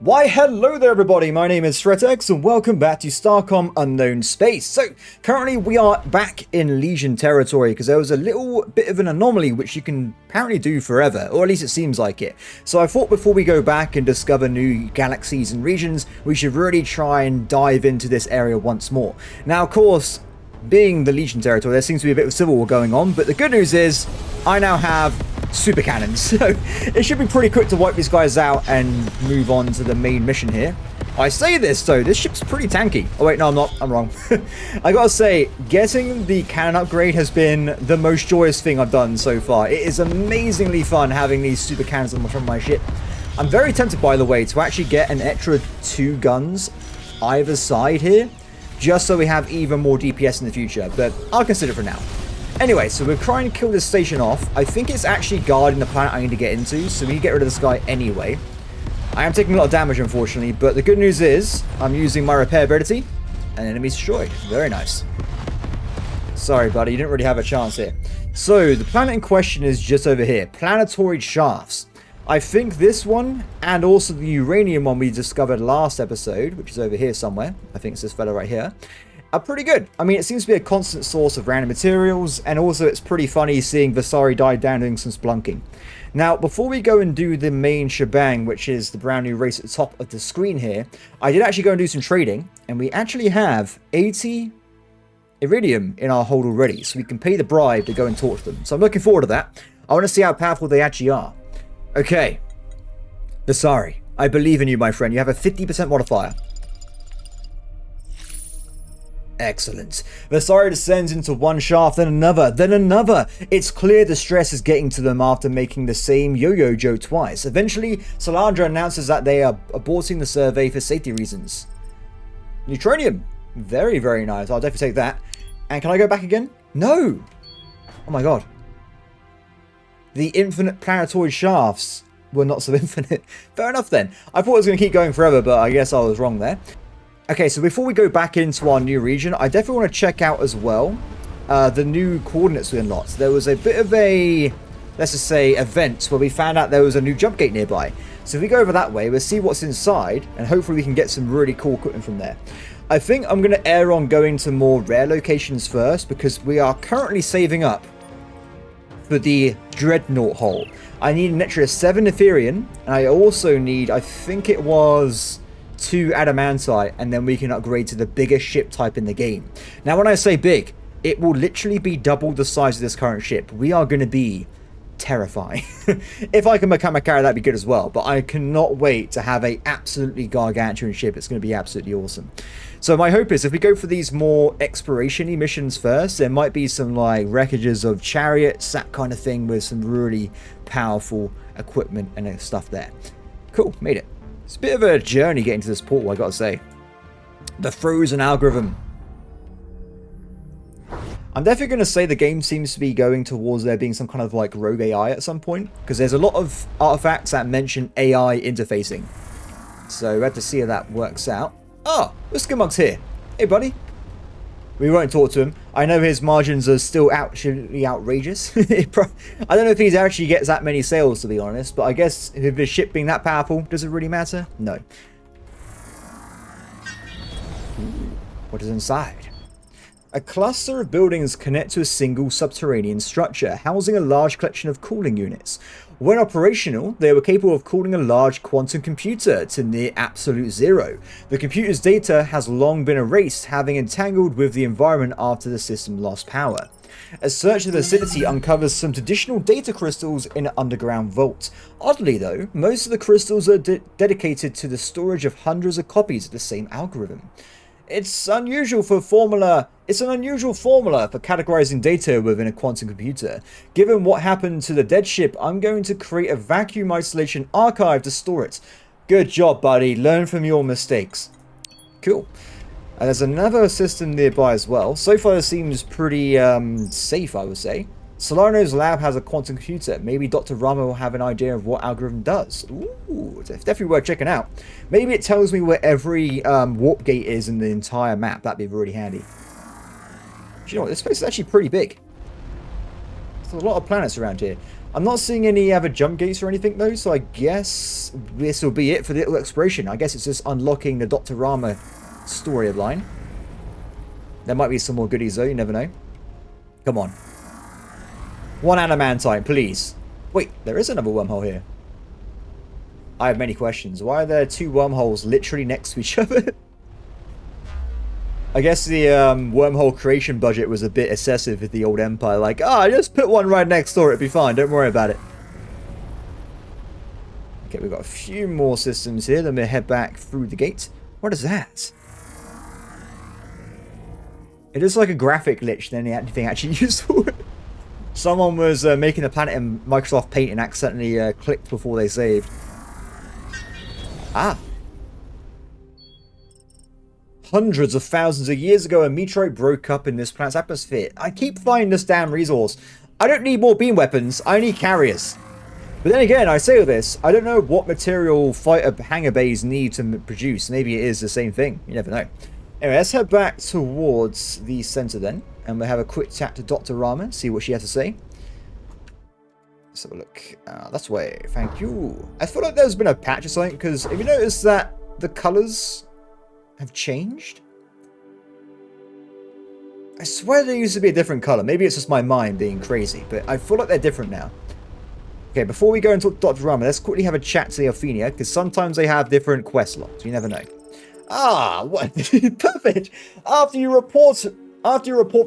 Why hello there everybody, my name is Threatx and welcome back to Starcom Unknown Space. So currently we are back in Legion territory because there was a little bit of an anomaly which you can apparently do forever, or at least it seems like it. So I thought before we go back and discover new galaxies and regions, we should really try and dive into this area once more. Now of course, being the Legion territory, there seems to be a bit of civil war going on, but the good news is I now have super cannons, so it should be pretty quick to wipe these guys out and move on to the main mission here. I say this though, this ship's pretty tanky. Oh wait, no I'm not, I'm wrong. I gotta say, getting the cannon upgrade has been the most joyous thing I've done so far. It is amazingly fun having these super cannons on the front of my ship. I'm very tempted, by the way, to actually get an extra 2 guns either side here, just so we have even more DPS in the future, but I'll consider it for now. Anyway, so we're trying to kill this station off. I think it's actually guarding the planet I need to get into, so we need to get rid of this guy anyway. I am taking a lot of damage, unfortunately, but the good news is I'm using my repair ability, and enemy's destroyed. Very nice. Sorry, buddy, you didn't really have a chance here. So, the planet in question is just over here. Planetoid Shafts. I think this one, and also the uranium one we discovered last episode, which is over here somewhere. I think it's this fella right here. Are pretty good. I mean, it seems to be a constant source of random materials, and also it's pretty funny seeing Vasari die down doing some splunking. Now, before we go and do the main shebang, which is the brand new race at the top of the screen here, I did actually go and do some trading, and we actually have 80 iridium in our hold already, so we can pay the bribe to go and talk to them. So I'm looking forward to that. I want to see how powerful they actually are. Okay. Vasari, I believe in you, my friend. You have a 50% modifier. Excellent. Vasari descends into one shaft, then another, then another. It's clear the stress is getting to them after making the same yo-yo Joe twice. Eventually, Salandra announces that they are aborting the survey for safety reasons. Neutronium. Very, very nice. I'll definitely take that. And can I go back again? No. Oh my god. The infinite planetoid shafts were not so infinite. Fair enough then. I thought it was going to keep going forever, but I guess I was wrong there. Okay, so before we go back into our new region, I definitely want to check out as well the new coordinates we unlocked. There was a bit of a, let's just say, event where we found out there was a new jump gate nearby. So if we go over that way, we'll see what's inside, and hopefully we can get some really cool equipment from there. I think I'm going to err on going to more rare locations first, because we are currently saving up for the Dreadnought hull. I need an extra 7 Ethereum, and I also need, I think it was 2 adamantite, and then we can upgrade to the biggest ship type in the game. Now when I say big, it will literally be double the size of this current ship. We are going to be terrifying. If I can become a carrier, that'd be good as well, but I cannot wait to have a absolutely gargantuan ship. It's going to be absolutely awesome. So my hope is if we go for these more exploration-y missions first, there might be some like wreckages of chariots, that kind of thing, with some really powerful equipment and stuff there. Cool, made it. It's a bit of a journey getting to this portal, I gotta say. The frozen algorithm. I'm definitely going to say the game seems to be going towards there being some kind of like rogue AI at some point, because there's a lot of artifacts that mention AI interfacing. So we have to see how that works out. Oh, the Skimug's here. Hey, buddy. We won't talk to him. I know his margins are still absolutely outrageous. I don't know if he actually gets that many sales, to be honest, but I guess if his ship being that powerful, does it really matter? No. Ooh, what is inside? A cluster of buildings connect to a single subterranean structure, housing a large collection of cooling units. When operational, they were capable of cooling a large quantum computer to near absolute zero. The computer's data has long been erased, having entangled with the environment after the system lost power. A search of the vicinity uncovers some traditional data crystals in an underground vault. Oddly though, most of the crystals are dedicated to the storage of hundreds of copies of the same algorithm. It's an unusual formula for categorizing data within a quantum computer. Given what happened to the dead ship, I'm going to create a vacuum isolation archive to store it. Good job, buddy. Learn from your mistakes. Cool. And there's another system nearby as well. So far, it seems pretty safe, I would say. Solano's lab has a quantum computer. Maybe Dr. Rama will have an idea of what algorithm does. Ooh, it's definitely worth checking out. Maybe it tells me where every warp gate is in the entire map. That'd be really handy. Do you know what? This place is actually pretty big. There's a lot of planets around here. I'm not seeing any other jump gates or anything though, so I guess this will be it for the little exploration. I guess it's just unlocking the Dr. Rama storyline. There might be some more goodies though, you never know. Come on. One adamantine, please. Wait, there is another wormhole here. I have many questions. Why are there two wormholes literally next to each other? I guess the wormhole creation budget was a bit excessive with the old Empire. Like, just put one right next door, it'll be fine. Don't worry about it. Okay, we've got a few more systems here. Then we'll head back through the gate. What is that? It is like a graphic glitch than anything actually useful. Someone was making a planet in Microsoft Paint and accidentally clicked before they saved. Hundreds of thousands of years ago, a meteorite broke up in this planet's atmosphere. I keep finding this damn resource. I don't need more beam weapons, I need carriers. But then again, I say all this, I don't know what material fighter hangar bays need to produce. Maybe it is the same thing, you never know. Anyway, let's head back towards the center then, and we'll have a quick chat to Dr. Rama, see what she has to say. Let's have a look. That's way, thank you. I feel like there's been a patch or something, because have you noticed that the colors have changed? I swear they used to be a different color. Maybe it's just my mind being crazy, but I feel like they're different now. Okay, before we go and talk to Dr. Rama, let's quickly have a chat to the Alphenia, because sometimes they have different quest logs. You never know. What? Perfect. After you report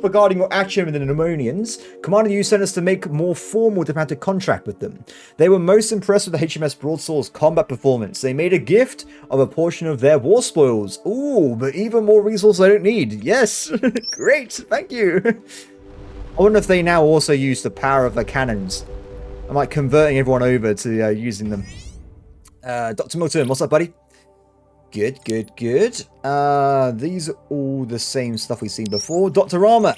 regarding your action with the Pneumonians, Commander you sent us to make a more formal diplomatic contract with them. They were most impressed with the HMS Broadsword's combat performance. They made a gift of a portion of their war spoils. Ooh, but even more resources I don't need. Yes, great, thank you. I wonder if they now also use the power of the cannons. I'm like converting everyone over to using them. Dr. Milton, what's up, buddy? Good, good, good. These are all the same stuff we've seen before. Dr. Rama.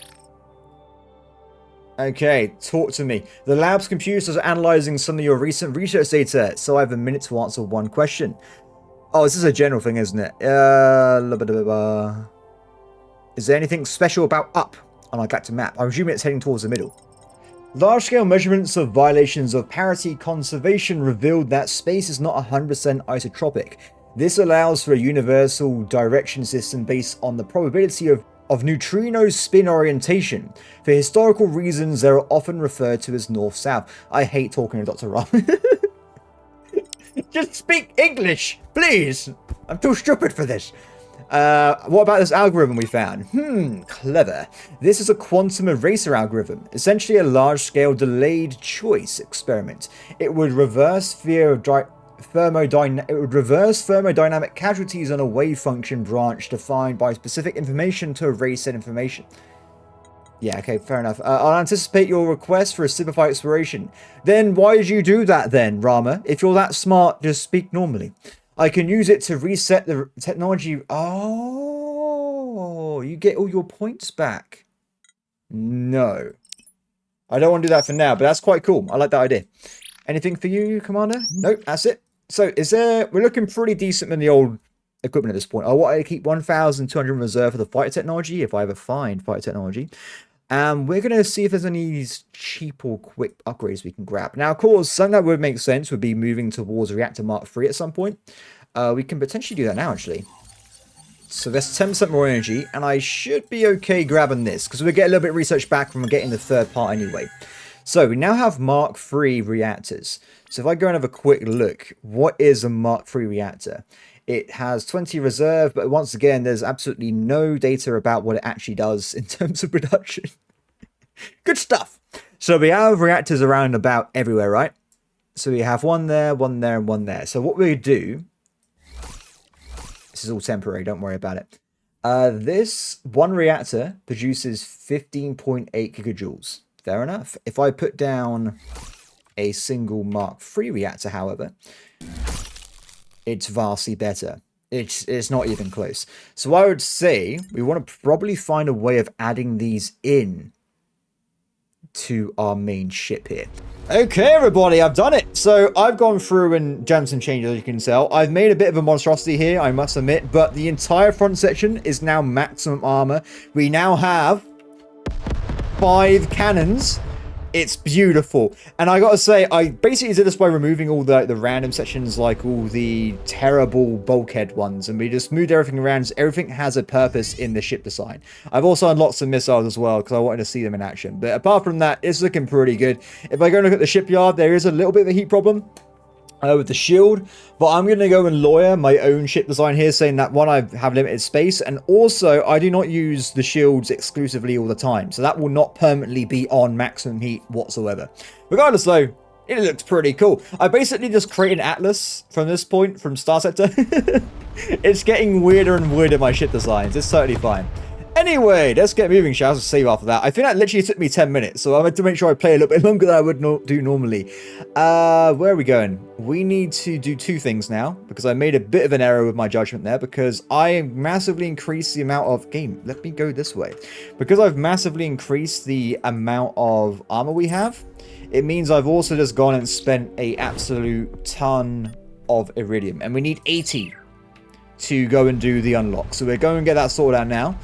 Okay, talk to me. The lab's computers are analyzing some of your recent research data, so I have a minute to answer one question. Oh, this is a general thing, isn't it? Is there anything special about up on our galactic map? I'm assuming it's heading towards the middle. Large-scale measurements of violations of parity conservation revealed that space is not 100% isotropic. This allows for a universal direction system based on the probability of neutrino spin orientation. For historical reasons, they are often referred to as north-south. I hate talking to Dr. Ram. Just speak English, please. I'm too stupid for this. What about this algorithm we found? Clever. This is a quantum eraser algorithm, essentially a large-scale delayed choice experiment. It would reverse thermodynamic casualties on a wave function branch defined by specific information to erase said information. Yeah, okay, fair enough. I'll anticipate your request for a simplified exploration. Then why did you do that then, Rama? If you're that smart, just speak normally. I can use it to reset the technology. Oh, you get all your points back. No. I don't want to do that for now, but that's quite cool. I like that idea. Anything for you, Commander? Nope, that's it. So, we're looking pretty decent in the old equipment at this point. I want to keep 1,200 in reserve for the fighter technology, if I ever find fighter technology. And we're going to see if there's any cheap or quick upgrades we can grab. Now, of course, something that would make sense would be moving towards Reactor Mark III at some point. We can potentially do that now, actually. So there's 10% more energy, and I should be okay grabbing this, because we'll get a little bit of research back from getting the third part anyway. So we now have Mark III reactors. So if I go and have a quick look, what is a Mark III reactor? It has 20 reserve, but once again, there's absolutely no data about what it actually does in terms of production. Good stuff. So we have reactors around about everywhere, right? So we have one there, and one there. So what we do, this is all temporary, don't worry about it. This one reactor produces 15.8 gigajoules. Fair enough. If I put down a single Mark III reactor, however, it's vastly better. It's not even close. So I would say we want to probably find a way of adding these in to our main ship here. Okay, everybody, I've done it. So I've gone through and done some changes, as you can tell. I've made a bit of a monstrosity here, I must admit, but the entire front section is now maximum armor. We now have 5 cannons. It's beautiful. And I gotta say, I basically did this by removing all the random sections, like all the terrible bulkhead ones, and we just moved everything around so everything has a purpose in the ship design. I've also unlocked some missiles as well, because I wanted to see them in action. But apart from that, it's looking pretty good. If I go and look at the shipyard, there is a little bit of a heat problem with the shield, but I'm going to go and lawyer my own ship design here, saying that one, I have limited space, and also I do not use the shields exclusively all the time, so that will not permanently be on maximum heat whatsoever. Regardless though, it looks pretty cool. I basically just created an atlas from this point, from Star Sector. It's getting weirder and weirder, my ship designs. It's totally fine. Anyway, let's get moving, shall we? Save after that. I think that literally took me 10 minutes, so I had to make sure I play a little bit longer than I would do normally. Where are we going? We need to do two things now, because I made a bit of an error with my judgment there, because I massively increased the amount of... Game, let me go this way. Because I've massively increased the amount of armor we have, it means I've also just gone and spent an absolute ton of iridium, and we need 80 to go and do the unlock. So we're going to get that sorted out now.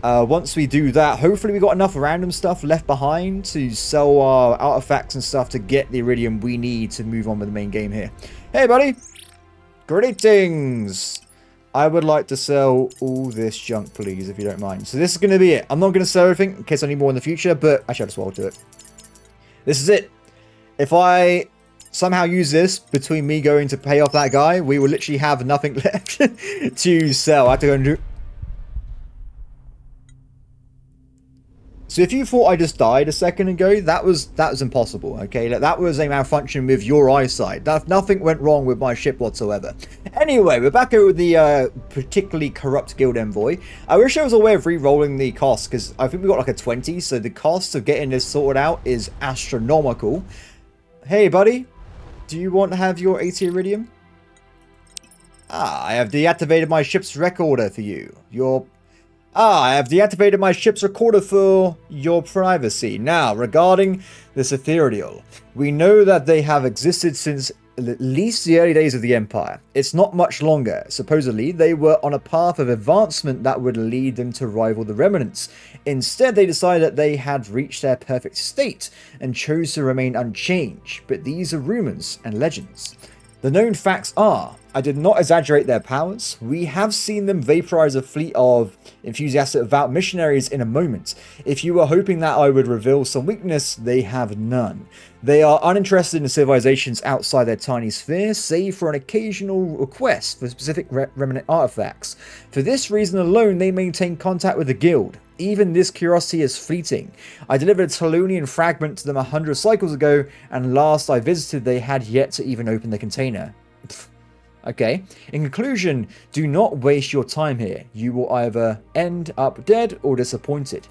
Once we do that, hopefully we got enough random stuff left behind to sell our artifacts and stuff to get the iridium we need to move on with the main game here. Hey, buddy. Greetings. I would like to sell all this junk, please, if you don't mind. So this is going to be it. I'm not going to sell everything in case I need more in the future, but actually I'll just well do it. This is it. If I somehow use this between me going to pay off that guy, we will literally have nothing left to sell. I have to go and do... So if you thought I just died a second ago, that was impossible, okay? That was a malfunction with your eyesight. Nothing went wrong with my ship whatsoever. Anyway, we're back over with the particularly corrupt guild envoy. I wish there was a way of re-rolling the cost, because I think we got like a 20, so the cost of getting this sorted out is astronomical. Hey, buddy, do you want to have your 80 iridium? I have deactivated my ship's recorder for you. I have deactivated my ship's recorder for your privacy. Now, regarding this ethereal, we know that they have existed since at least the early days of the Empire. It's not much longer. Supposedly, they were on a path of advancement that would lead them to rival the remnants. Instead, they decided that they had reached their perfect state and chose to remain unchanged. But these are rumors and legends. The known facts are, I did not exaggerate their powers. We have seen them vaporize a fleet of enthusiastic devout missionaries in a moment. If you were hoping that I would reveal some weakness, they have none. They are uninterested in civilizations outside their tiny sphere, save for an occasional request for specific remnant artifacts. For this reason alone, they maintain contact with the guild. Even this curiosity is fleeting. I delivered a Talonian fragment to them 100 cycles ago, and last I visited they had yet to even open the container. Okay, in conclusion, do not waste your time here. You will either end up dead or disappointed.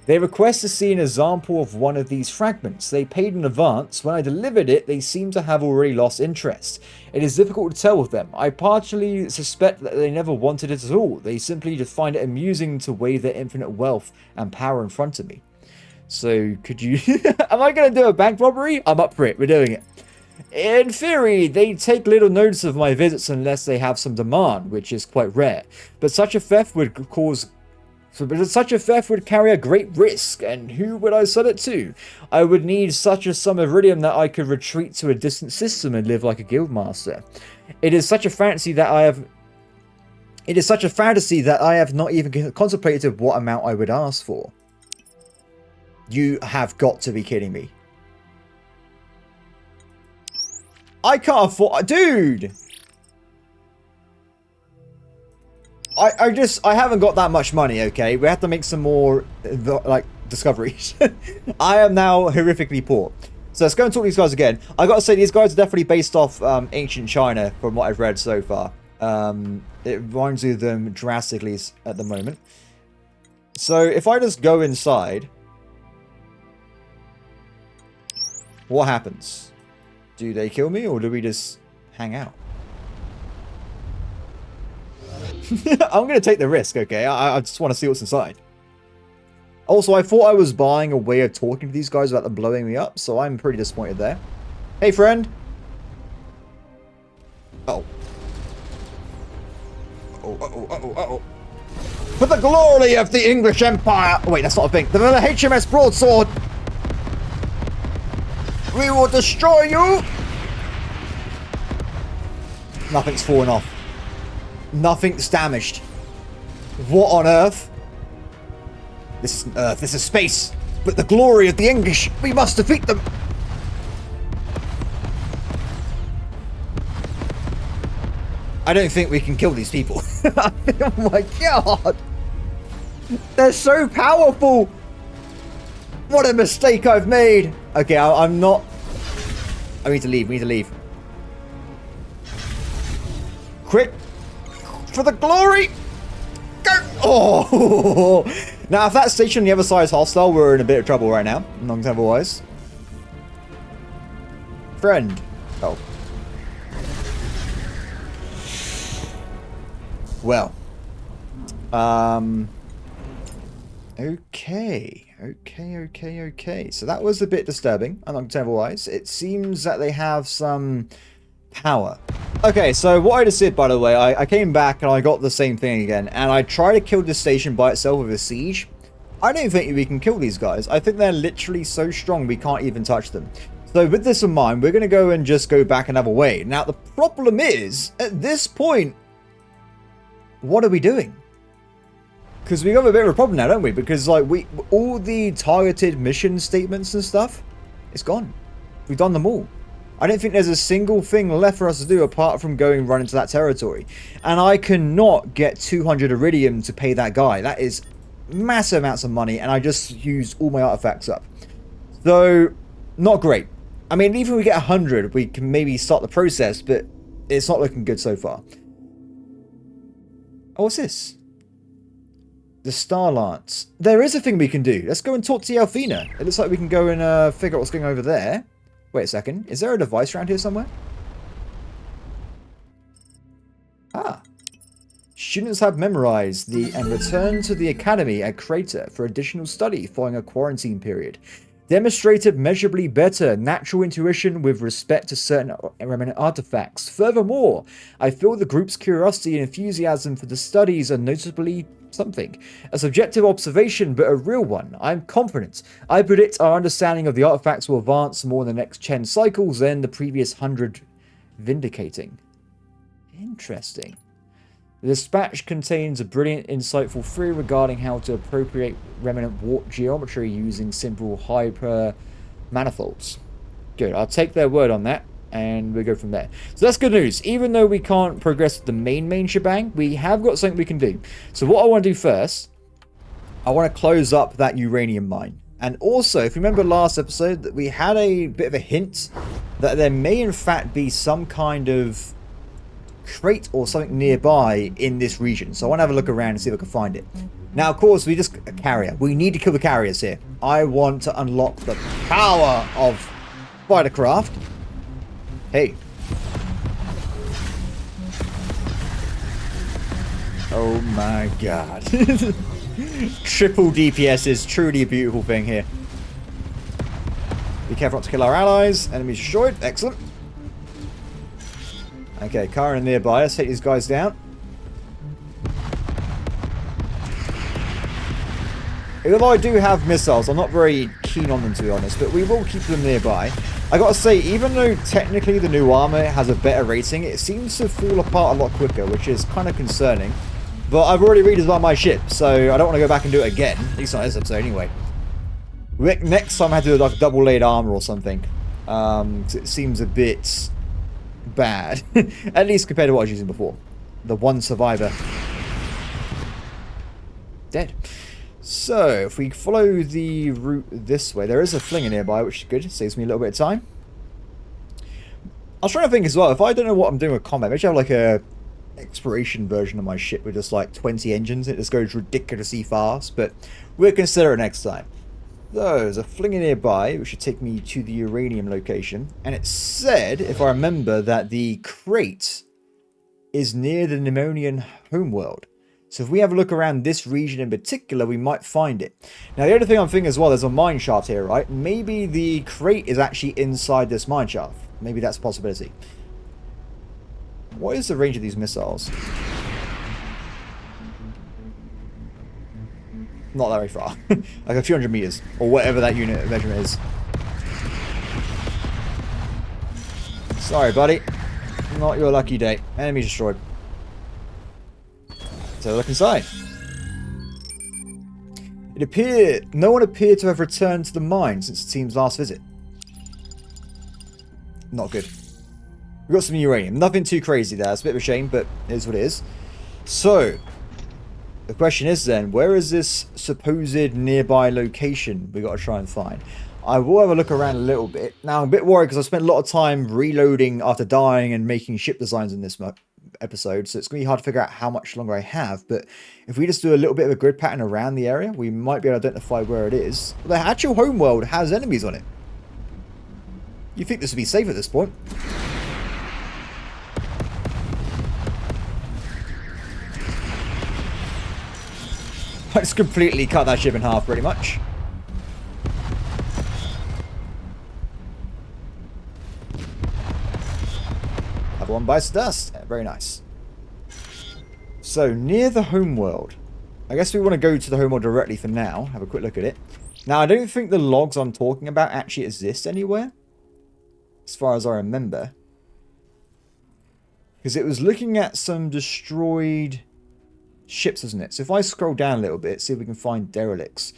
They request to see an example of one of these fragments. They paid in advance. When I delivered it, they seem to have already lost interest. It is difficult to tell with them. I partially suspect that they never wanted it at all. They simply just find it amusing to weigh their infinite wealth and power in front of me. So, could you... Am I going to do a bank robbery? I'm up for it. We're doing it. In theory, they take little notice of my visits unless they have some demand, which is quite rare. But such a theft would carry a great risk, and who would I sell it to? I would need such a sum of iridium that I could retreat to a distant system and live like a guildmaster. It is such a fantasy that I have not even contemplated what amount I would ask for. You have got to be kidding me. I can't afford... Dude! I haven't got that much money, okay? We have to make some more, like, discoveries. I am now horrifically poor. So let's go and talk to these guys again. I gotta say, these guys are definitely based off ancient China, from what I've read so far. It reminds me of them drastically at the moment. So if I just go inside... What happens? Do they kill me, or do we just hang out? I'm going to take the risk, okay? I just want to see what's inside. Also, I thought I was buying a way of talking to these guys without them blowing me up, so I'm pretty disappointed there. Hey, friend. Uh-oh. Uh-oh. For the glory of the English Empire! Oh, wait, that's not a thing. The HMS Broadsword! We will destroy you! Nothing's fallen off. Nothing's damaged. What on earth? This isn't Earth, this is space. But the glory of the English, we must defeat them. I don't think we can kill these people. Oh my god. They're so powerful. What a mistake I've made. Okay, I'm not... I need to leave, we need to leave. Quick. For the glory. Go. Oh. Now, if that station on the other side is hostile, we're in a bit of trouble right now. Otherwise. Friend. Oh. Well. Okay. So that was a bit disturbing. Otherwise. It seems that they have some power. Okay, so what I just did, by the way, I came back and I got the same thing again, and I tried to kill this station by itself with a siege. I don't think we can kill these guys. I think they're literally so strong we can't even touch them. So with this in mind, we're going to go and just go back another way. Now, the problem is, at this point, what are we doing? Because we got a bit of a problem now, don't we? Because like all the targeted mission statements and stuff, it's gone. We've done them all. I don't think there's a single thing left for us to do apart from going run into that territory. And I cannot get 200 iridium to pay that guy. That is massive amounts of money, and I just used all my artifacts up. So, not great. I mean, even if we get 100, we can maybe start the process, but it's not looking good so far. Oh, what's this? The Starlance. There is a thing we can do. Let's go and talk to the Alfina. It looks like we can go and figure out what's going on over there. Wait a second. Is there a device around here somewhere? Ah. Students have memorized and returned to the academy at Crater for additional study following a quarantine period. Demonstrated measurably better natural intuition with respect to certain remnant artifacts. Furthermore, I feel the group's curiosity and enthusiasm for the studies are notably something. A subjective observation, but a real one. I'm confident. I predict our understanding of the artifacts will advance more in the next 10 cycles than the previous 100, vindicating. Interesting. The dispatch contains a brilliant, insightful theory regarding how to appropriate remnant warp geometry using simple hyper manifolds. Good, I'll take their word on that, and we'll go from there. So that's good news. Even though we can't progress the main shebang, we have got something we can do. So what I want to do first, I want to close up that uranium mine. And also, if you remember last episode, that we had a bit of a hint that there may in fact be some kind of crate or something nearby in this region. So I want to have a look around and see if I can find it. Now, of course, a carrier. We need to kill the carriers here. I want to unlock the power of fightercraft. Hey. Oh my god. Triple DPS is truly a beautiful thing here. Be careful not to kill our allies. Enemies destroyed. Excellent. Okay, Karen nearby. Let's take these guys down. Although I do have missiles, I'm not very keen on them, to be honest, but we will keep them nearby. I gotta say, even though technically the new armor has a better rating, it seems to fall apart a lot quicker, which is kind of concerning. But I've already redesigned my ship, so I don't want to go back and do it again. At least not this episode, anyway. Next time I have to do like double-layered armor or something. It seems a bit bad. At least compared to what I was using before. The one survivor. Dead. So, if we follow the route this way, there is a flinger nearby, which is good. Saves me a little bit of time. I was trying to think as well, if I don't know what I'm doing with combat, maybe I have like a exploration version of my ship with just like 20 engines. It just goes ridiculously fast, but we'll consider it next time. So, there's a flinger nearby, which should take me to the uranium location. And it said, if I remember, that the crate is near the Pneumonian homeworld. So if we have a look around this region in particular, we might find it. Now, the other thing I'm thinking as well, there's a mine shaft here, right? Maybe the crate is actually inside this mine shaft. Maybe that's a possibility. What is the range of these missiles? Not very far. Like a few hundred meters, or whatever that unit of measurement is. Sorry, buddy. Not your lucky day. Enemy destroyed. So look inside. It appeared no one appeared to have returned to the mine since the team's last visit. Not good. We got some uranium. Nothing too crazy there. It's a bit of a shame, but it is what it is. So, the question is then, where is this supposed nearby location we got to try and find? I will have a look around a little bit. Now, I'm a bit worried because I spent a lot of time reloading after dying and making ship designs in this episode, so it's going to be hard to figure out how much longer I have, but if we just do a little bit of a grid pattern around the area, we might be able to identify where it is. The actual homeworld has enemies on it. You think this would be safe at this point? I just completely cut that ship in half, pretty much. Another one bites the dust. Yeah, very nice. So, near the homeworld. I guess we want to go to the homeworld directly for now. Have a quick look at it. Now, I don't think the logs I'm talking about actually exist anywhere, as far as I remember. Because it was looking at some destroyed ships, isn't it? So if I scroll down a little bit, see if we can find derelicts.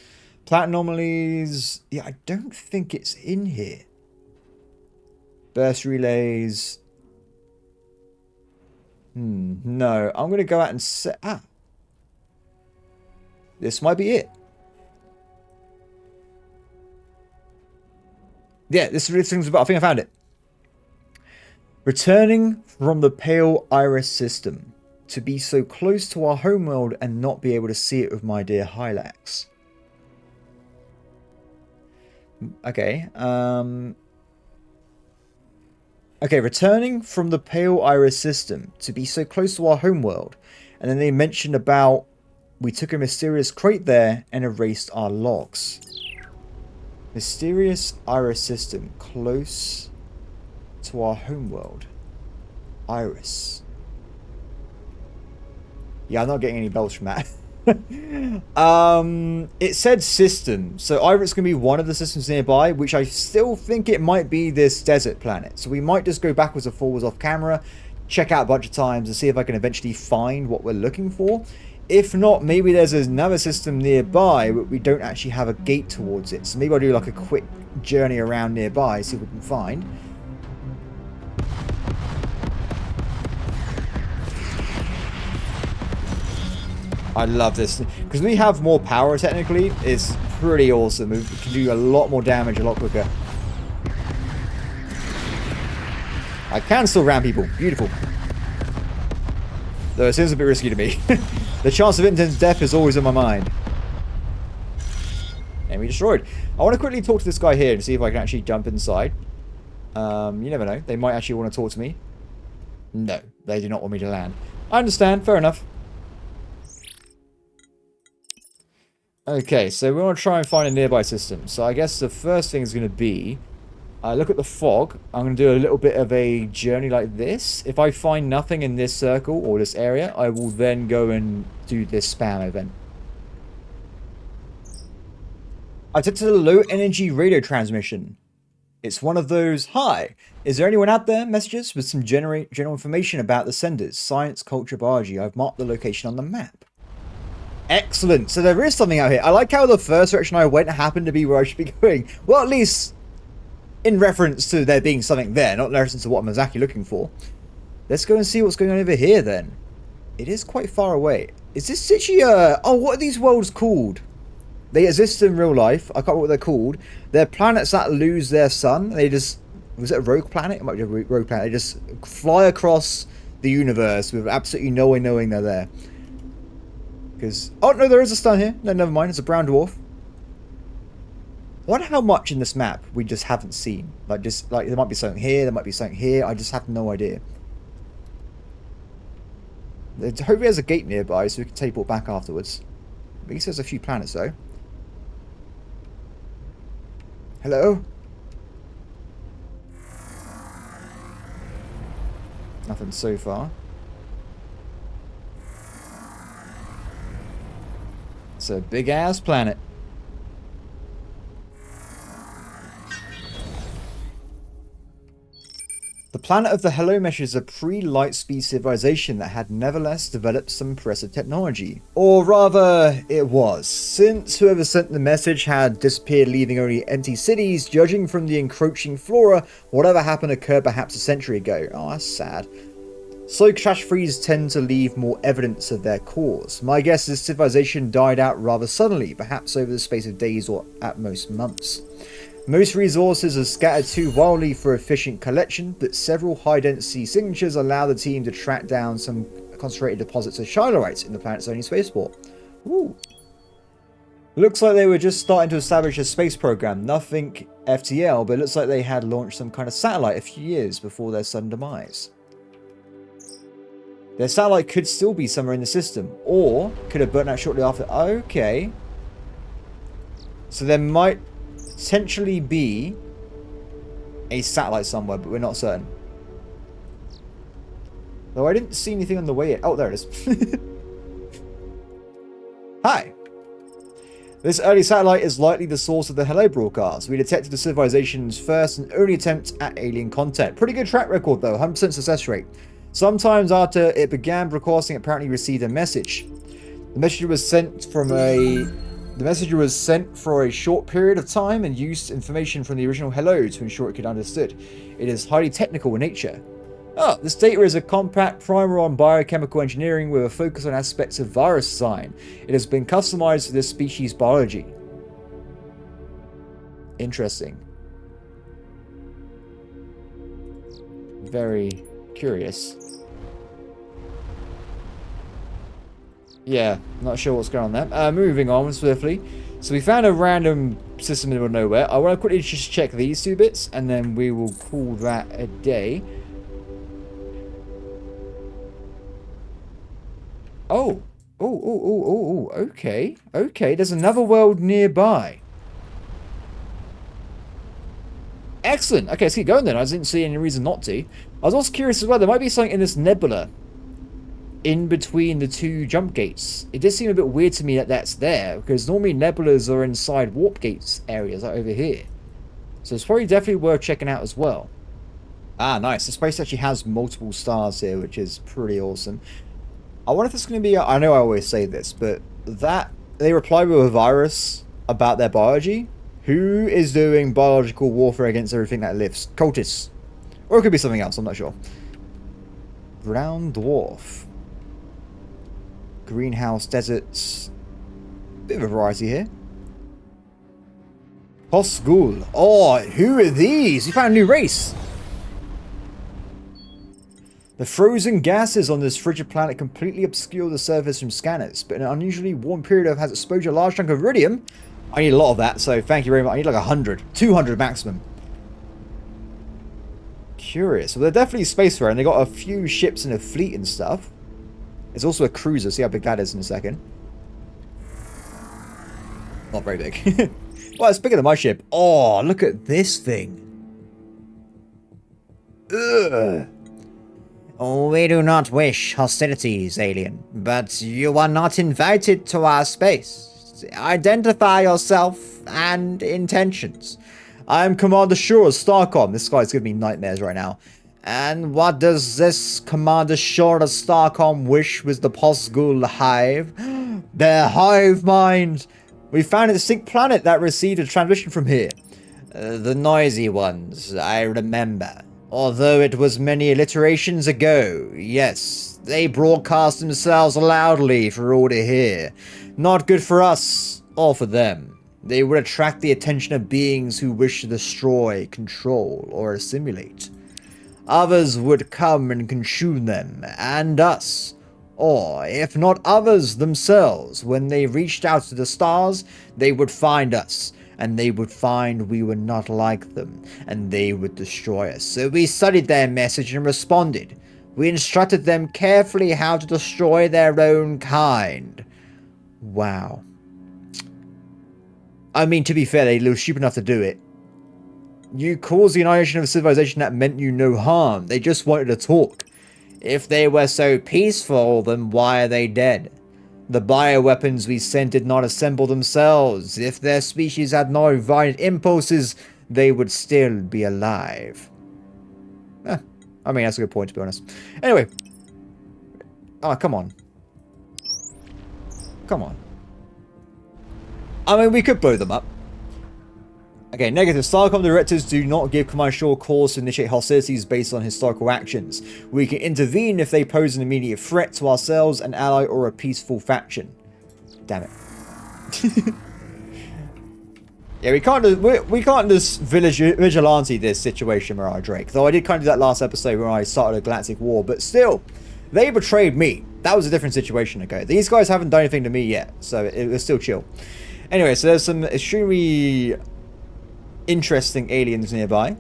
Planet anomalies. Yeah, I don't think it's in here. Burst relays. No. I'm going to go out and set... Ah. This might be it. Yeah, this is things about. I think I found it. Returning from the Pale Iris system. To be so close to our homeworld and not be able to see it with my dear Hylax. Okay. Okay, returning from the Pale Iris system to be so close to our homeworld. And then they mentioned about we took a mysterious crate there and erased our logs. Mysterious Iris system close to our homeworld. Iris. Yeah, I'm not getting any bells from that. It said system. So either it's going to be one of the systems nearby, which I still think it might be this desert planet. So we might just go backwards and forwards off camera, check out a bunch of times and see if I can eventually find what we're looking for. If not, maybe there's another system nearby, but we don't actually have a gate towards it. So maybe I'll do like a quick journey around nearby, see what we can find. I love this. Because we have more power, technically, it's pretty awesome. We can do a lot more damage a lot quicker. I can still ram people. Beautiful. Though it seems a bit risky to me. The chance of intense death is always in my mind. Enemy destroyed. I want to quickly talk to this guy here and see if I can actually jump inside. You never know. They might actually want to talk to me. No, they do not want me to land. I understand. Fair enough. Okay, so we want to try and find a nearby system. So I guess the first thing is going to be... look at the fog. I'm going to do a little bit of a journey like this. If I find nothing in this circle or this area, I will then go and do this spam event. I took to the low energy radio transmission. It's one of those, hi, is there anyone out there? Messages with some general information about the senders. Science, culture, biology. I've marked the location on the map. Excellent. So there is something out here. I like how the first direction I went happened to be where I should be going. Well, at least in reference to there being something there, not in reference to what I'm exactly looking for. Let's go and see what's going on over here then. It is quite far away. Is this actually oh, what are these worlds called? They exist in real life. I can't remember what they're called. They're planets that lose their sun. They just... Was it a rogue planet? It might be a rogue planet. They just fly across the universe with absolutely no way knowing they're there. Because... Oh, no, there is a sun here. No, never mind. It's a brown dwarf. I wonder how much in this map we just haven't seen. Like, just... Like, there might be something here. There might be something here. I just have no idea. Hopefully there's a gate nearby so we can teleport back afterwards. At least there's a few planets, though. Hello? Nothing so far. It's a big-ass planet. The planet of the Hello Mesh is a pre-Lightspeed civilization that had nevertheless developed some impressive technology. Or rather, it was, since whoever sent the message had disappeared, leaving only empty cities. Judging from the encroaching flora, whatever happened occurred perhaps a century ago. Oh, that's sad. Slow crash freezes tend to leave more evidence of their cause. My guess is civilization died out rather suddenly, perhaps over the space of days or at most months. Most resources are scattered too wildly for efficient collection, but several high-density signatures allow the team to track down some concentrated deposits of Shilohites in the planet's only spaceport. Ooh. Looks like they were just starting to establish a space program. Nothing FTL, but it looks like they had launched some kind of satellite a few years before their sudden demise. Their satellite could still be somewhere in the system, or could have burnt out shortly after. Okay. So there might potentially be a satellite somewhere, but we're not certain. Though I didn't see anything on the way. Oh, there it is. Hi. This early satellite is likely the source of the Hello broadcast. We detected the civilization's first and only attempt at alien contact. Pretty good track record though, 100% success rate. Sometimes after it began broadcasting, it apparently received a message. The messenger was sent for a short period of time and used information from the original Hello to ensure it could be understood. It is highly technical in nature. Oh, this data is a compact primer on biochemical engineering with a focus on aspects of virus design. It has been customized for this species' biology. Interesting. Very curious. Yeah, not sure what's going on there. Moving on swiftly. So we found a random system in the middle of nowhere. I want to quickly just check these two bits, and then we will call that a day. Oh. Okay. Okay, there's another world nearby. Excellent. Okay, let's keep going then. I didn't see any reason not to. I was also curious as well. There might be something in this nebula in between the two jump gates. It did seem a bit weird to me that that's there, because normally nebulas are inside warp gates areas like over here. So it's probably definitely worth checking out as well. Ah, nice. The space actually has multiple stars here, which is pretty awesome. I wonder if it's going to be... I know I always say this, but that... They reply with a virus about their biology. Who is doing biological warfare against everything that lives? Cultists. Or it could be something else, I'm not sure. Brown dwarf. Greenhouse deserts. Bit of a variety here. Posguul. Oh, who are these? You found a new race. The frozen gases on this frigid planet completely obscure the surface from scanners, but in an unusually warm period has exposed a large chunk of iridium. I need a lot of that, so thank you very much. I need like 100. 200 maximum. Curious. Well, they're definitely spacefaring. They got a few ships in a fleet and stuff. There's also a cruiser. See how big that is in a second. Not very big. Well, it's bigger than my ship. Oh, look at this thing. Ugh. We do not wish hostilities, alien, but you are not invited to our space. Identify yourself and intentions. I am Commander Shaw of Starcom. This guy's giving me nightmares right now. And what does this Commander Shaw of Starcom wish with the Posguul Hive? Their hive mind! We found a distinct planet that received a transmission from here. The noisy ones, I remember. Although it was many alliterations ago, yes, they broadcast themselves loudly for all to hear. Not good for us, or for them. They would attract the attention of beings who wish to destroy, control, or assimilate. Others would come and consume them, and us. Or, if not others themselves, when they reached out to the stars, they would find us. And they would find we were not like them, and they would destroy us. So we studied their message and responded. We instructed them carefully how to destroy their own kind. Wow. I mean, to be fair, they were stupid enough to do it. You caused the annihilation of a civilization that meant you no harm. They just wanted to talk. If they were so peaceful, then why are they dead? The bioweapons we sent did not assemble themselves. If their species had no violent impulses, they would still be alive. I mean, that's a good point, to be honest. Anyway. Oh, come on. Come on. I mean, we could blow them up. Okay, negative. Starcom directors do not give Command Shaw cause to initiate hostilities based on historical actions. We can intervene if they pose an immediate threat to ourselves, an ally, or a peaceful faction. Damn it. Yeah, we can't just vigilante this situation, Mirage Drake. Though I did kind of do that last episode when I started a galactic war, but still, they betrayed me. That was a different situation, okay? These guys haven't done anything to me yet, so it was still chill. Anyway, so there's some extremely interesting aliens nearby.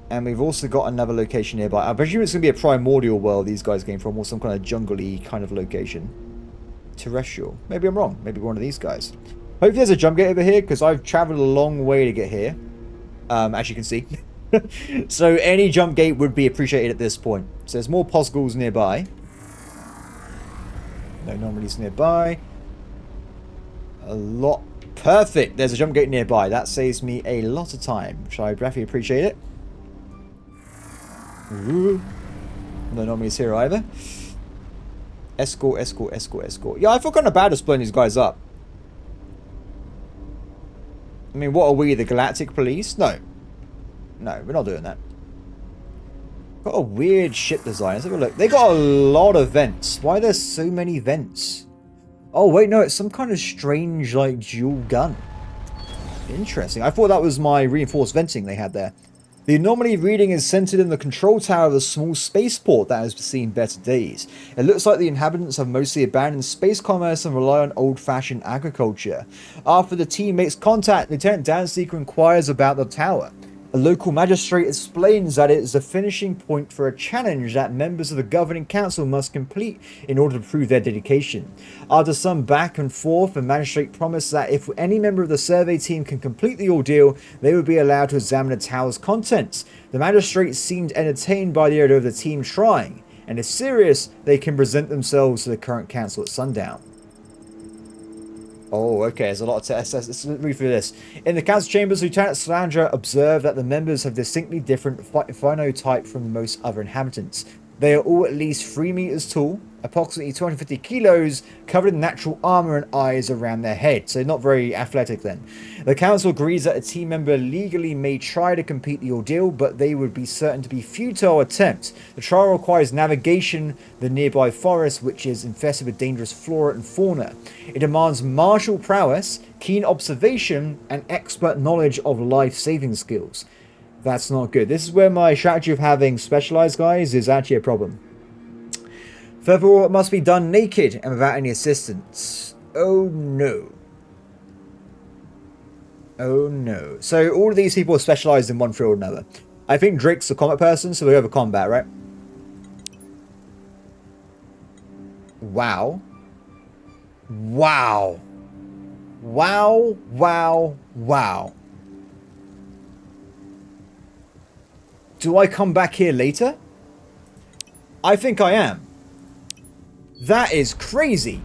And we've also got another location nearby. I presume it's going to be a primordial world these guys came from, or some kind of jungle-y kind of location. Terrestrial. Maybe I'm wrong. Maybe one of these guys. Hopefully there's a jump gate over here, because I've traveled a long way to get here. As you can see. So any jump gate would be appreciated at this point. So there's more Posguuls nearby. No anomalies nearby. A lot. Perfect. There's a jump gate nearby. That saves me a lot of time, which I definitely appreciate it. Ooh. No anomalies here either. Escort, escort, escort, escort. Yeah, I feel kind of bad at blowing these guys up. I mean, what are we, the Galactic Police? No. No, we're not doing that. Got a weird ship design. Let's have a look. They got a lot of vents. Why are there so many vents? Oh, wait, no, it's some kind of strange, like, dual gun. Interesting. I thought that was my reinforced venting they had there. The anomaly reading is centered in the control tower of a small spaceport that has seen better days. It looks like the inhabitants have mostly abandoned space commerce and rely on old-fashioned agriculture. After the team makes contact, Lieutenant Danseeker inquires about the tower. A local magistrate explains that it is a finishing point for a challenge that members of the governing council must complete in order to prove their dedication. After some back and forth, the magistrate promised that if any member of the survey team can complete the ordeal, they would be allowed to examine the tower's contents. The magistrate seemed entertained by the idea of the team trying, and if serious, they can present themselves to the current council at sundown. Oh, okay, there's a lot of tests. Let's read through this. In the council chambers, Lieutenant Slandra observed that the members have distinctly different phenotype from most other inhabitants. They are all at least 3 meters tall, approximately 250 kilos, covered in natural armor and eyes around their head, so not very athletic then. The council agrees that a team member legally may try to complete the ordeal, but they would be certain to be futile attempts. The trial requires navigation the nearby forest, which is infested with dangerous flora and fauna. It demands martial prowess, keen observation, and expert knowledge of life-saving skills. That's not good. This is where my strategy of having specialized guys is actually a problem. Furthermore, it must be done naked and without any assistance. Oh no. Oh no. So all of these people are specialized in one field or another. I think Drake's a combat person, so we go over combat, right? Wow. Wow. Wow, wow, wow. Do I come back here later? I think I am. That is crazy.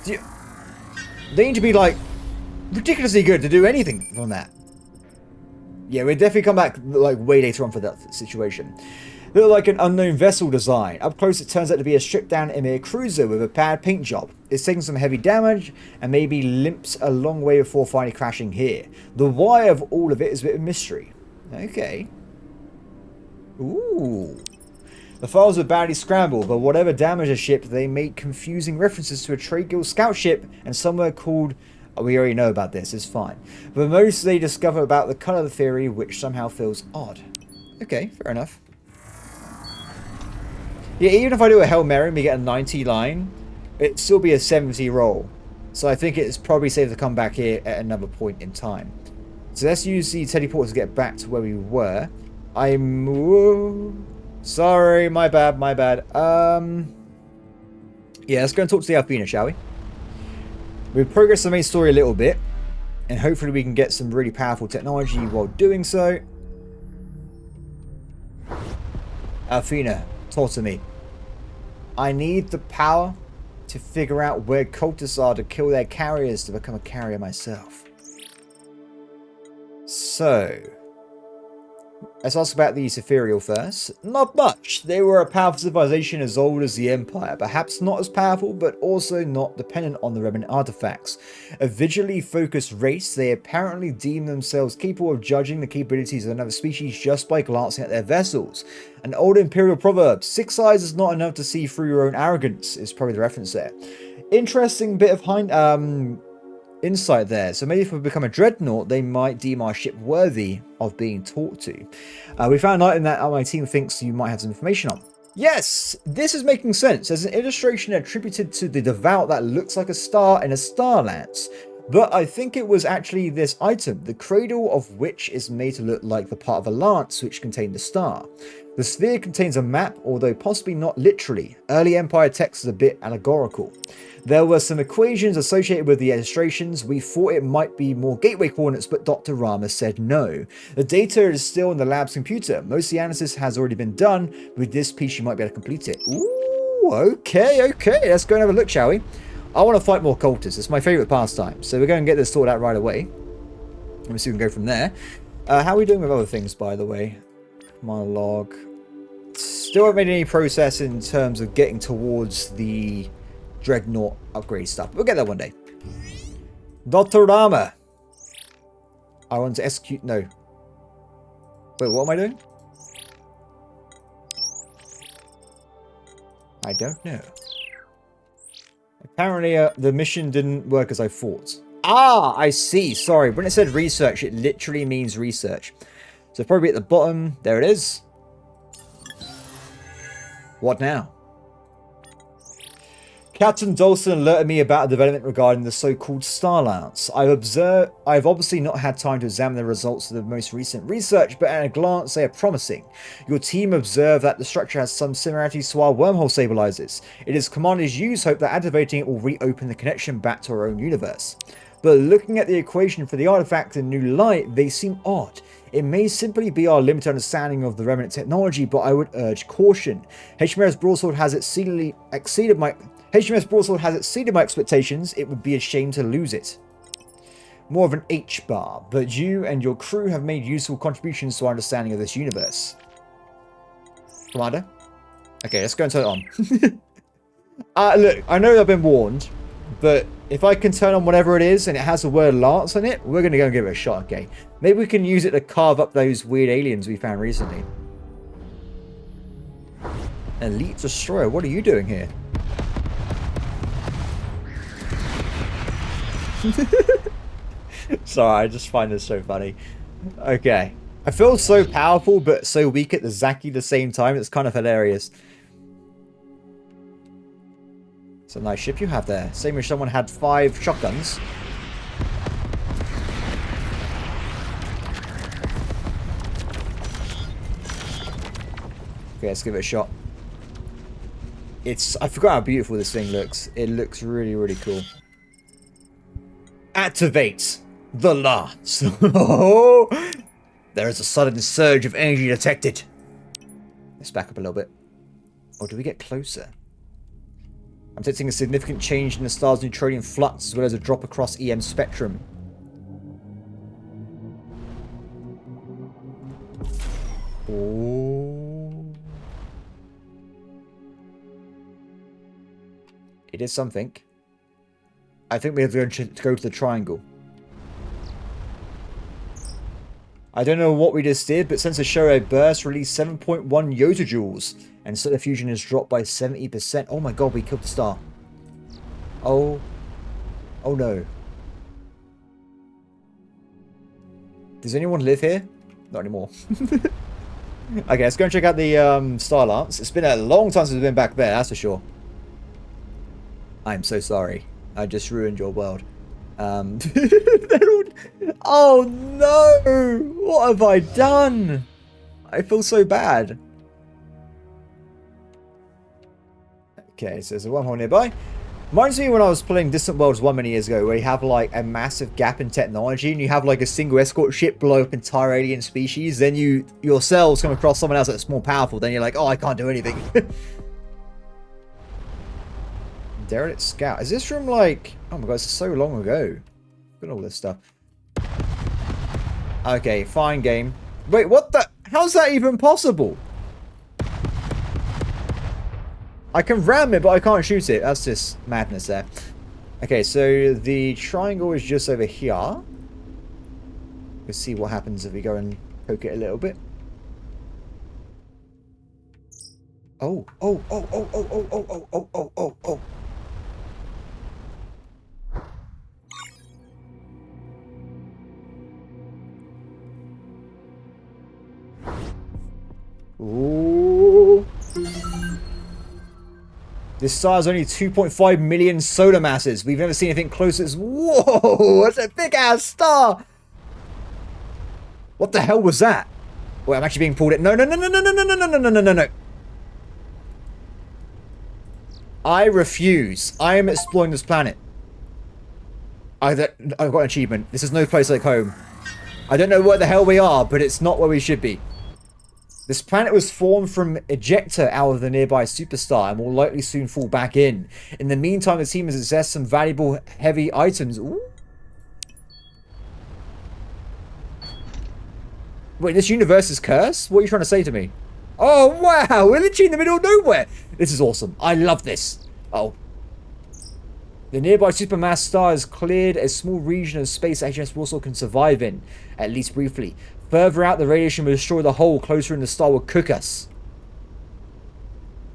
They need to be, like, ridiculously good to do anything on that. Yeah, we'll definitely come back, like, way later on for that situation. They look like an unknown vessel design. Up close, it turns out to be a stripped-down Emir cruiser with a bad paint job. It's taken some heavy damage and maybe limps a long way before finally crashing here. The why of all of it is a bit of mystery. Okay. Ooh. The files were badly scrambled, but whatever damaged the ship, they made confusing references to a trade guild scout ship and somewhere called... Oh, we already know about this, it's fine. But most they discover about the colour theory, which somehow feels odd. Okay, fair enough. Yeah, even if I do a Hail Mary and we get a 90 line, it'd still be a 70 roll. So I think it's probably safe to come back here at another point in time. So let's use the teleport to get back to where we were. Whoa. Sorry, my bad, my bad. Yeah, let's go and talk to the Alfina, shall we? We've progressed the main story a little bit, and hopefully we can get some really powerful technology while doing so. Alfina, talk to me. I need the power to figure out where cultists are to kill their carriers to become a carrier myself. So, Let's ask about the Ethereal first. Not much. They were a powerful civilization as old as the Empire. Perhaps not as powerful, but also not dependent on the remnant artifacts. A visually focused race, they apparently deem themselves capable of judging the capabilities of another species just by glancing at their vessels. An old imperial proverb, 6 eyes is not enough to see through your own arrogance, is probably the reference there. Interesting bit of insight there. So maybe if we become a dreadnought, they might deem our ship worthy of being talked to. We found out in that my team thinks you might have some information on. Yes, this is making sense. There's an illustration attributed to the devout that looks like a star in a Starlance. But I think it was actually this item, the cradle of which is made to look like the part of a lance which contained the star. The sphere contains a map, although possibly not literally. Early Empire text is a bit allegorical. There were some equations associated with the illustrations. We thought it might be more gateway coordinates, but Dr. Rama said no. The data is still in the lab's computer. Most of the analysis has already been done. With this piece, you might be able to complete it. Ooh, okay. Let's go and have a look, shall we? I want to fight more cultists. It's my favourite pastime. So we're going to get this sorted out right away. Let me see if we can go from there. How are we doing with other things, by the way? Monologue. Still haven't made any progress in terms of getting towards the Dreadnought upgrade stuff. We'll get there one day. Dr. Rama. I want to execute... No. Wait, what am I doing? I don't know. Apparently, the mission didn't work as I thought. Ah, I see. Sorry. When it said research, it literally means research. So probably at the bottom. There it is. What now? Captain Dawson alerted me about a development regarding the so-called Starlance. I've obviously not had time to examine the results of the most recent research, but at a glance they are promising. Your team observed that the structure has some similarities to our wormhole stabilizers. It is Commander's use hope that activating it will reopen the connection back to our own universe. But looking at the equation for the artifact in new light, they seem odd. It may simply be our limited understanding of the remnant technology, but I would urge caution. HMS Broadsword has exceeded my expectations. It would be a shame to lose it. More of an H-bar, but you and your crew have made useful contributions to our understanding of this universe. Commander? Okay, let's go and turn it on. Look, I know I've been warned, but if I can turn on whatever it is and it has the word Lance on it, we're going to go and give it a shot, okay? Maybe we can use it to carve up those weird aliens we found recently. Elite Destroyer, what are you doing here? Sorry, I just find this so funny. Okay. I feel so powerful but so weak at the exactly the same time. It's kind of hilarious. It's a nice ship you have there. Same as someone had 5 shotguns. Okay, let's give it a shot. I forgot how beautiful this thing looks. It looks really, really cool. Activate the lance. Oh, there is a sudden surge of energy detected. Let's back up a little bit. Or do we get closer? I'm detecting a significant change in the star's neutronium flux as well as a drop across EM spectrum. Oh. It is something. I think we have to go to the triangle. I don't know what we just did, but since the show a burst released 7.1 yotajoules, and solar fusion has dropped by 70%. Oh my god, we killed the star. Oh. Oh no. Does anyone live here? Not anymore. Okay, let's go and check out the Starlance. It's been a long time since we've been back there, that's for sure. I'm so sorry. I just ruined your world. Oh no! What have I done? I feel so bad. Okay, so there's a wormhole nearby. Reminds me when I was playing Distant Worlds 1 many years ago, where you have like a massive gap in technology and you have like a single escort ship blow up entire alien species, then you yourselves come across someone else that's more powerful, then you're like, oh, I can't do anything. Derelict Scout. Is this from like... Oh my god, this is so long ago. Look at all this stuff. Okay, fine game. Wait, what the... How's that even possible? I can ram it, but I can't shoot it. That's just madness there. Okay, so the triangle is just over here. Let's see what happens if we go and poke it a little bit. Oh, oh, oh, oh, oh, oh, oh, oh, oh, oh, oh, oh. Ooh. This star is only 2.5 million solar masses. We've never seen anything close as... Whoa! That's a big-ass star! What the hell was that? Wait, I'm actually being pulled in. No, no, no, no, no, no, no, no, no, no, no, no, no. I refuse. I am exploring this planet. I've got an achievement. This is no place like home. I don't know where the hell we are, but it's not where we should be. This planet was formed from ejecta out of the nearby superstar and will likely soon fall back in. In the meantime, the team has accessed some valuable heavy items. Ooh. Wait, this universe is cursed? What are you trying to say to me? Oh, wow! We're literally in the middle of nowhere! This is awesome. I love this. Oh. The nearby supermass star has cleared a small region of space HMS Warsaw can survive in, at least briefly. Further out, the radiation will destroy the hole closer in the star will cook us.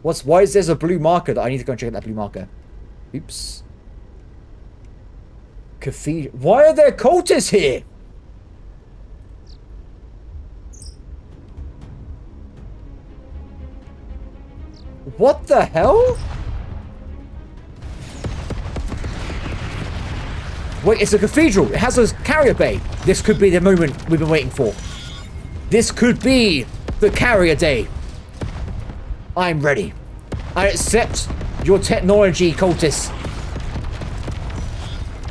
Why is there a blue marker that I need to go and check out that blue marker? Oops. Cathedral. Why are there cultists here? What the hell? Wait, it's a cathedral. It has a carrier bay. This could be the moment we've been waiting for. This could be the carrier day. I'm ready. I accept your technology, cultists.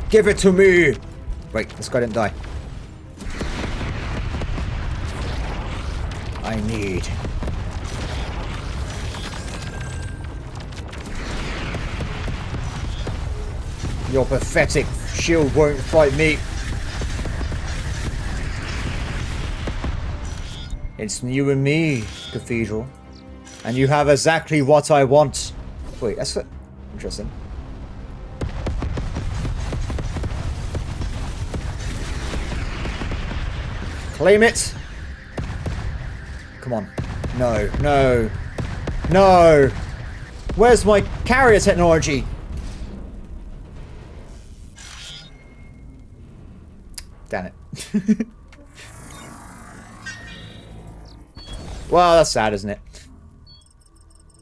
Give it to me. Wait, this guy didn't die. I need... Your pathetic shield won't fight me. It's you and me, Cathedral. And you have exactly what I want. Wait, that's interesting. Claim it. Come on. No, no. No. Where's my carrier technology? Damn it. Well, that's sad, isn't it?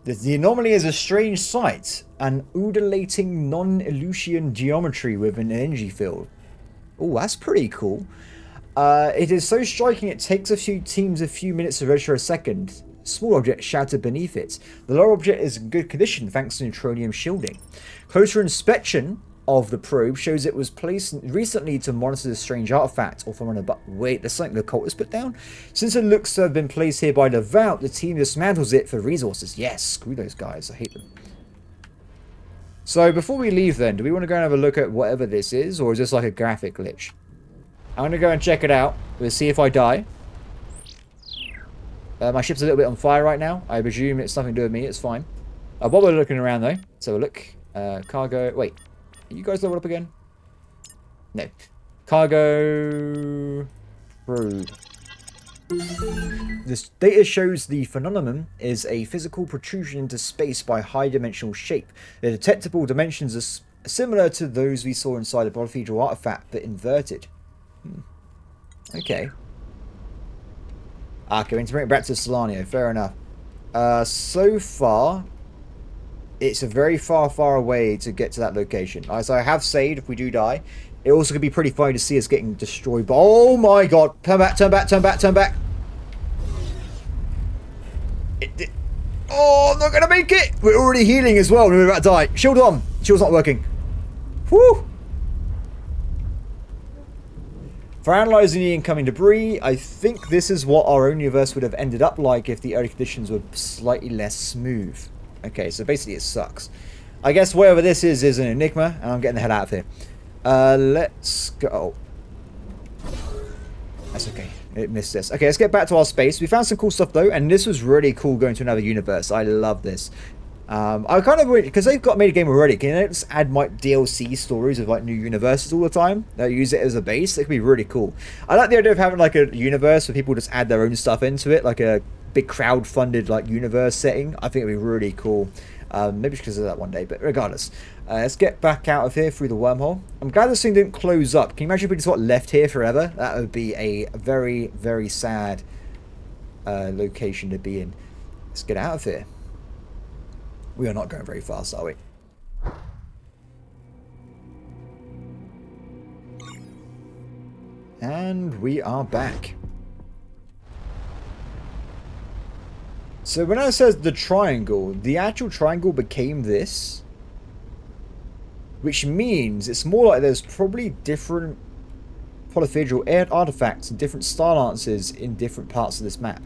The anomaly is a strange sight. An undulating non-Eleusinian geometry with an energy field. Oh, that's pretty cool. It is so striking it takes a few teams a few minutes to register a second. Small object shattered beneath it. The lower object is in good condition thanks to neutronium shielding. Closer inspection of the probe shows it was placed recently to monitor the strange artifact or from an above. Wait, there's something the cult has put down? Since it looks to have been placed here by Devout, the team dismantles it for resources. Yes, screw those guys. I hate them. So before we leave then, do we want to go and have a look at whatever this is, or is this like a graphic glitch? I'm going to go and check it out. We'll see if I die. My ship's a little bit on fire right now. I presume it's nothing to do with me. It's fine. While we're looking around though, let's have a look. Cargo. Wait. Are you guys leveled up again? No. Cargo... Probe. This data shows the phenomenon is a physical protrusion into space by high-dimensional shape. The detectable dimensions are similar to those we saw inside the Cathedral artifact, but inverted. Okay. Okay, we need to bring it back to Solanio. Fair enough. So far... It's a very far, far away to get to that location. As I have said, if we do die, it also could be pretty funny to see us getting destroyed. But oh my god! Turn back! Turn back! Turn back! Turn back! Oh, I'm not gonna make it! We're already healing as well. We're about to die. Shield on. Shield's not working. Whew! For analysing the incoming debris, I think this is what our own universe would have ended up like if the early conditions were slightly less smooth. Okay, so basically it sucks. I guess whatever this is an enigma, and I'm getting the hell out of here. Let's go. That's okay. It missed this. Okay, let's get back to our space. We found some cool stuff though, and this was really cool going to another universe. I love this. I kind of wish, because they've got made a game already, can they just add like DLC stories of like new universes all the time? They use it as a base. It could be really cool. I like the idea of having like a universe where people just add their own stuff into it, like a big crowd-funded like universe setting. I think it'd be really cool. Maybe because of that one day, but regardless. Let's get back out of here through the wormhole. I'm glad this thing didn't close up. Can you imagine if we just got left here forever? That would be a very, very sad location to be in. Let's get out of here. We are not going very fast, are we? And we are back. So when I said the triangle, the actual triangle became this. Which means it's more like there's probably different polyhedral artifacts and different starlances in different parts of this map.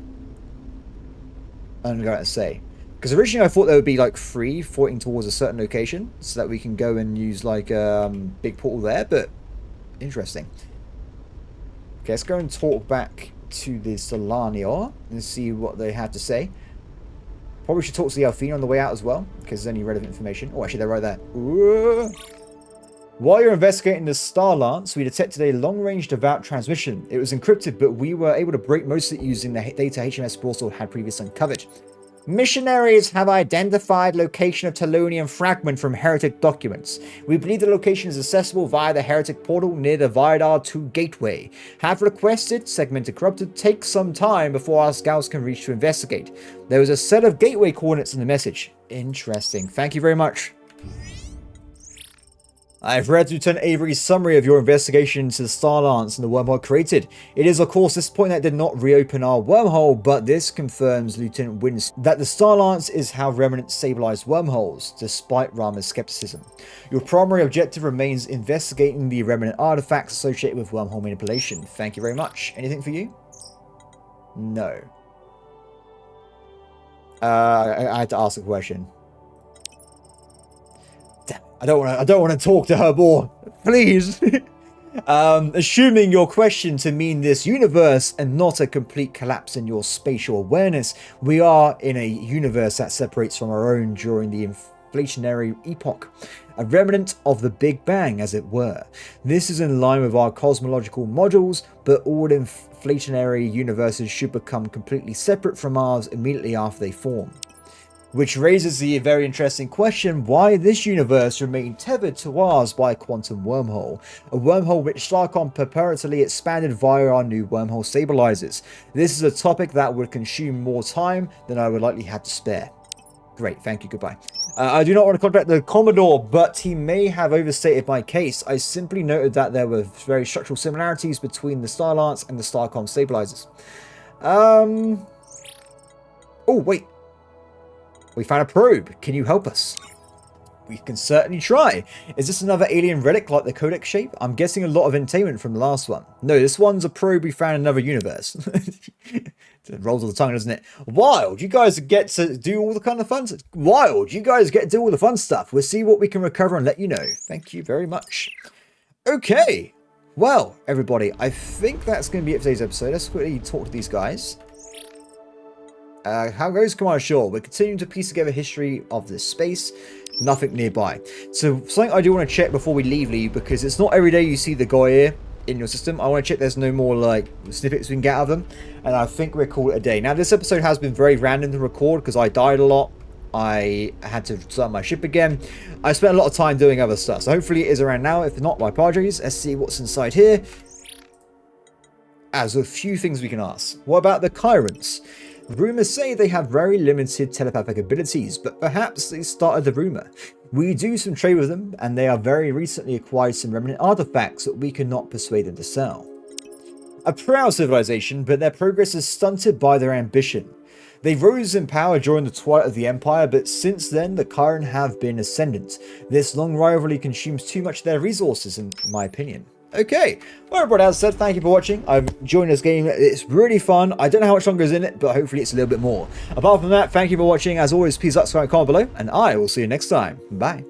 I'm going to say. Because originally I thought there would be like 3 pointing towards a certain location, so that we can go and use like a big portal there, but interesting. Okay, let's go and talk back to the Solania and see what they have to say. Probably should talk to the Alfina on the way out as well, because there's any relevant information. Oh, actually they're right there. Ooh. While you're investigating the Starlance, we detected a long-range devout transmission. It was encrypted, but we were able to break most of it using the data HMS Posguul had previously uncovered. Missionaries have identified location of Telonian fragment from heretic documents. We believe the location is accessible via the heretic portal near the Vidar 2 gateway. Have requested, segmented corrupted, take some time before our scouts can reach to investigate. There was a set of gateway coordinates in the message. Interesting. Thank you very much. I've read Lieutenant Avery's summary of your investigation into the Starlance and the wormhole created. It is of course disappointing that it did not reopen our wormhole, but this confirms Lieutenant Wynn's that the Starlance is how remnants stabilize wormholes, despite Rama's skepticism. Your primary objective remains investigating the remnant artifacts associated with wormhole manipulation. Thank you very much. Anything for you? No. I had to ask a question. I don't want to talk to her more. Please. Assuming your question to mean this universe and not a complete collapse in your spatial awareness, we are in a universe that separates from our own during the inflationary epoch, a remnant of the Big Bang, as it were. This is in line with our cosmological modules, but all inflationary universes should become completely separate from ours immediately after they form. Which raises the very interesting question why this universe remained tethered to ours by a quantum wormhole. A wormhole which Starcom purportedly expanded via our new wormhole stabilizers. This is a topic that would consume more time than I would likely have to spare. Great, thank you, goodbye. I do not want to contact the Commodore, but he may have overstated my case. I simply noted that there were very structural similarities between the Starlance and the Starcom stabilizers. Oh, wait. We found a probe. Can you help us? We can certainly try. Is this another alien relic like the Codex shape? I'm guessing a lot of entertainment from the last one. No, this one's a probe we found in another universe. It rolls on the tongue, doesn't it? Wild. You guys get to do all the kind of fun stuff. Wild. You guys get to do all the fun stuff. We'll see what we can recover and let you know. Thank you very much. Okay. Well, everybody, I think that's going to be it for today's episode. Let's quickly talk to these guys. How goes Commander Shaw? We're continuing to piece together history of this space. Nothing nearby. So something I do want to check before we leave, because it's not every day you see the guy here in your system. I want to check there's no more like snippets we can get out of them. And I think we're called it a day. Now this episode has been very random to record because I died a lot. I had to start my ship again. I spent a lot of time doing other stuff. So hopefully it is around now. If not, my apologies. Let's see what's inside here. As a few things we can ask. What about the Chirants? Rumors say they have very limited telepathic abilities, but perhaps they started the rumor. We do some trade with them, and they have very recently acquired some remnant artifacts that we cannot persuade them to sell. A proud civilization, but their progress is stunted by their ambition. They rose in power during the twilight of the Empire, but since then the Chiron have been ascendant. This long rivalry consumes too much of their resources, in my opinion. Okay, well everybody, as I said, thank you for watching. I've enjoyed this game. It's really fun. I don't know how much longer is in it, but hopefully it's a little bit more. Apart from that, thank you for watching. As always, please like, subscribe, comment below, and I will see you next time. Bye.